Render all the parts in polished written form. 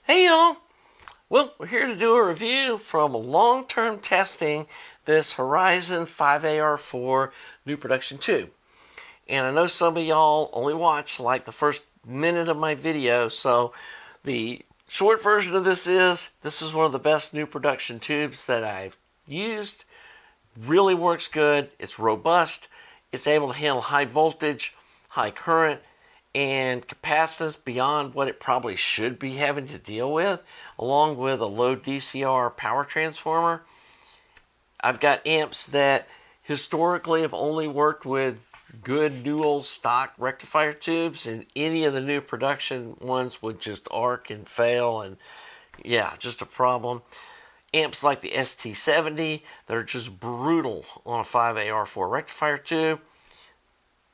Hey y'all! Well, we're here to do a review from long-term testing this Horizon 5AR4 new production tube. And I know some of y'all only watch like the first minute of my video, so the short version of this is one of the best new production tubes that I've used. Really works good. It's robust. It's able to handle high voltage, high current, and capacitance beyond what it probably should be having to deal with, along with a low DCR power transformer. I've got amps that historically have only worked with good new old stock rectifier tubes, and any of the new production ones would just arc and fail, and yeah, just a problem. Amps like the ST70 that are just brutal on a 5AR4 rectifier tube.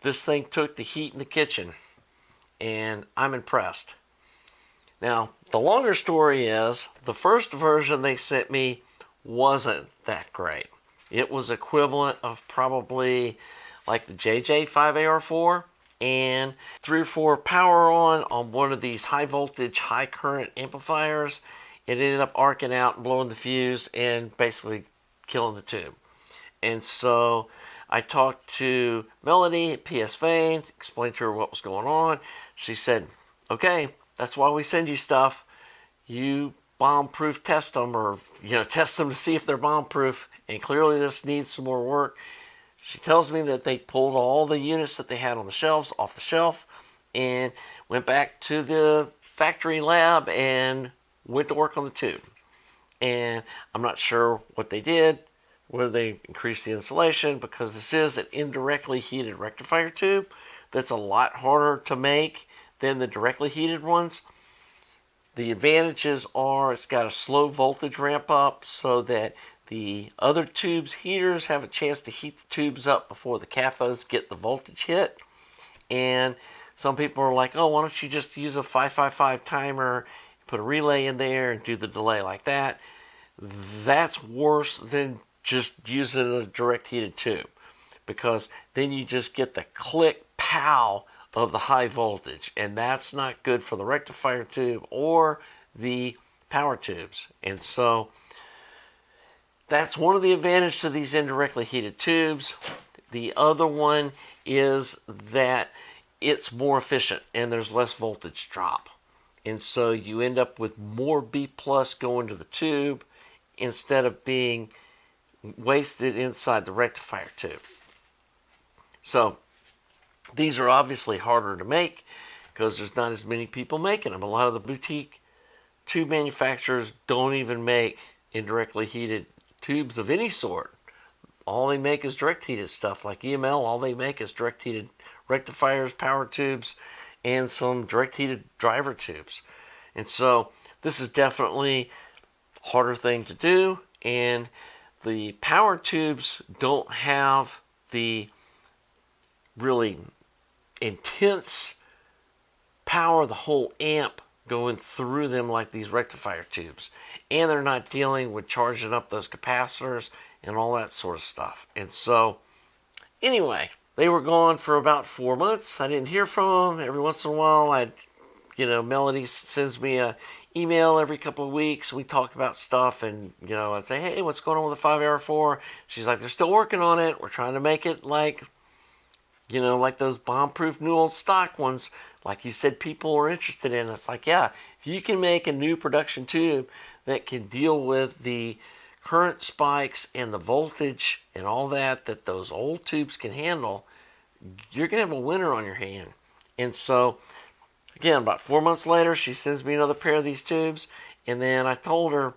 This thing took the heat in the kitchen, and I'm impressed. Now, the longer story is, the first version they sent me wasn't that great. It was equivalent of probably like the JJ5AR4 and 3 or 4 power on one of these high voltage, high current amplifiers. It ended up arcing out and blowing the fuse and basically killing the tube. And so I talked to Melody at PSVANE, explained to her what was going on. She said, okay, that's why we send you stuff. You bomb-proof test them, or test them to see if they're bomb-proof, and clearly this needs some more work. She tells me that they pulled all the units that they had on the shelves off the shelf and went back to the factory lab and went to work on the tube. And I'm not sure what they did, whether they increased the insulation, because this is an indirectly heated rectifier tube that's a lot harder to make than the directly heated ones. The advantages are it's got a slow voltage ramp up so that the other tubes heaters have a chance to heat the tubes up before the cathodes get the voltage hit. And some people are like, oh, why don't you just use a 555 timer, put a relay in there and do the delay like that. That's worse than just using a direct heated tube, because then you just get the click pow of the high voltage, and that's not good for the rectifier tube or the power tubes. And so that's one of the advantages to these indirectly heated tubes. The other one is that it's more efficient and there's less voltage drop. And so you end up with more B plus going to the tube instead of being wasted inside the rectifier tube. So these are obviously harder to make because there's not as many people making them. A lot of the boutique tube manufacturers don't even make indirectly heated tubes of any sort. All they make is direct heated stuff. Like EML, all they make is direct heated rectifiers, power tubes, and some direct heated driver tubes. And so this is definitely a harder thing to do, and the power tubes don't have the really intense power, the whole amp going through them like these rectifier tubes. And they're not dealing with charging up those capacitors and all that sort of stuff. And so, anyway, they were gone for about 4 months. I didn't hear from them. Every once in a while, Melody sends me a email every couple of weeks. We talk about stuff, and I'd say, hey, what's going on with the 5AR4? She's like, they're still working on it. We're trying to make it like those bomb-proof new old stock ones, like you said people are interested in. It's like, yeah, if you can make a new production tube that can deal with the current spikes and the voltage and all that those old tubes can handle, you're going to have a winner on your hand. And so, again, about 4 months later, she sends me another pair of these tubes, and then I told her,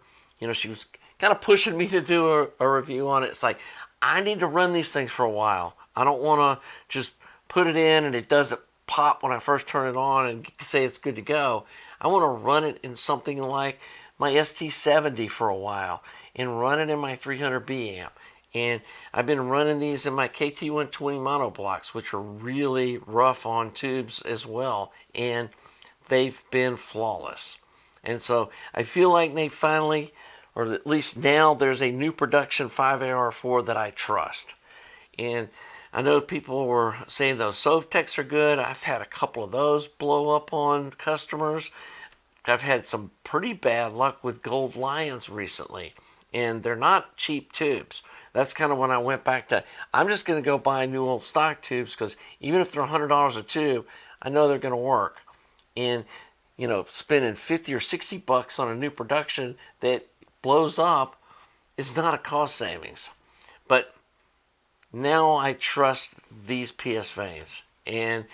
she was kind of pushing me to do a review on it. It's like, I need to run these things for a while. I don't want to just put it in and it doesn't pop when I first turn it on and say it's good to go. I want to run it in something like my ST70 for a while and run it in my 300B amp. And I've been running these in my KT120 monoblocks, which are really rough on tubes as well, and they've been flawless. And so I feel like they finally, or at least now, there's a new production 5AR4 that I trust. And I know people were saying those Sovtecs are good. I've had a couple of those blow up on customers. I've had some pretty bad luck with Gold Lions recently, and they're not cheap tubes. That's kind of when I went back to, I'm just going to go buy new old stock tubes, because even if they're $100 a tube, I know they're going to work. And, you know, spending 50 or 60 bucks on a new production that blows up is not a cost savings. But now I trust these PSVANEs, and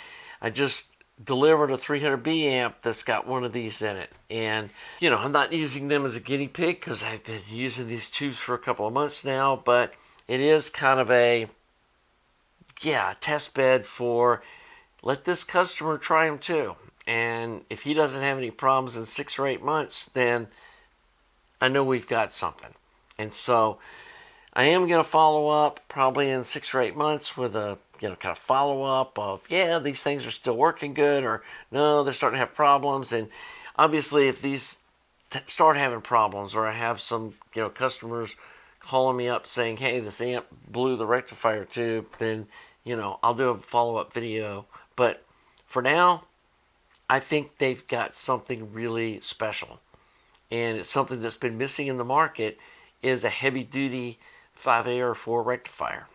I just delivered a 300B amp that's got one of these in it. And, you know, I'm not using them as a guinea pig because I've been using these tubes for a couple of months now, but it is kind of a test bed for, let this customer try them too. And if he doesn't have any problems in 6 or 8 months, then I know we've got something. And so I am going to follow up probably in 6 or 8 months with a, you know, kind of follow up of, yeah, these things are still working good, or no, they're starting to have problems. And obviously if these start having problems, or I have some, you know, customers calling me up saying, hey, this amp blew the rectifier tube, then, you know, I'll do a follow-up video. But for now, I think they've got something really special. And it's something that's been missing in the market, is a heavy-duty 5AR4 rectifier.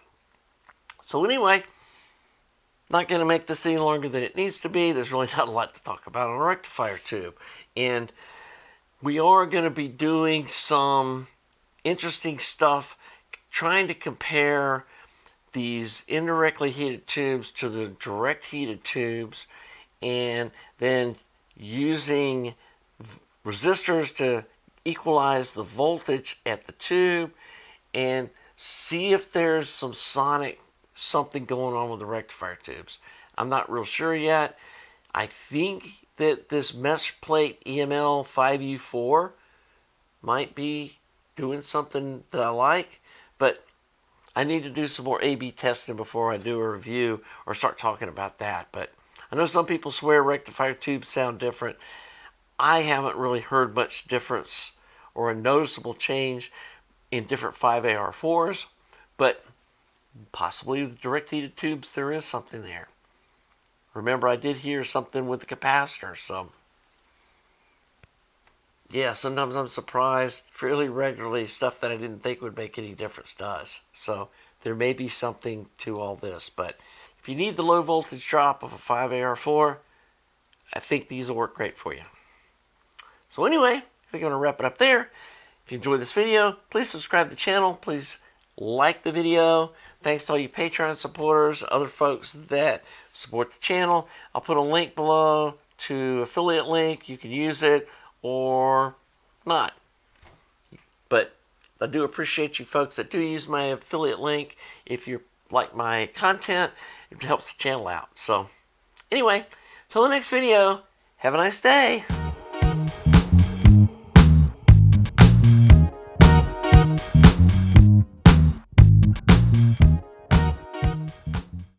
So anyway, not going to make this any longer than it needs to be. There's really not a lot to talk about on a rectifier tube. And we are going to be doing some interesting stuff, trying to compare these indirectly heated tubes to the direct heated tubes, and then using resistors to equalize the voltage at the tube, and see if there's some sonic something going on with the rectifier tubes. I'm not real sure yet. I think that this mesh plate EML 5U4 might be doing something that I like, but I need to do some more A/B testing before I do a review or start talking about that. But I know some people swear rectifier tubes sound different. I haven't really heard much difference or a noticeable change in different 5AR4s, but possibly with direct heated tubes there is something there. Remember, I did hear something with the capacitor, so yeah, sometimes I'm surprised fairly regularly. Stuff that I didn't think would make any difference does. So there may be something to all this, but if you need the low voltage drop of a 5AR4, I think these will work great for you. So anyway, we're going to wrap it up there. If you enjoyed this video, please subscribe to the channel. Please like the video. Thanks to all you Patreon supporters, other folks that support the channel. I'll put a link below to affiliate link. You can use it or not. But I do appreciate you folks that do use my affiliate link. If you like my content, it helps the channel out. So anyway, till the next video, have a nice day.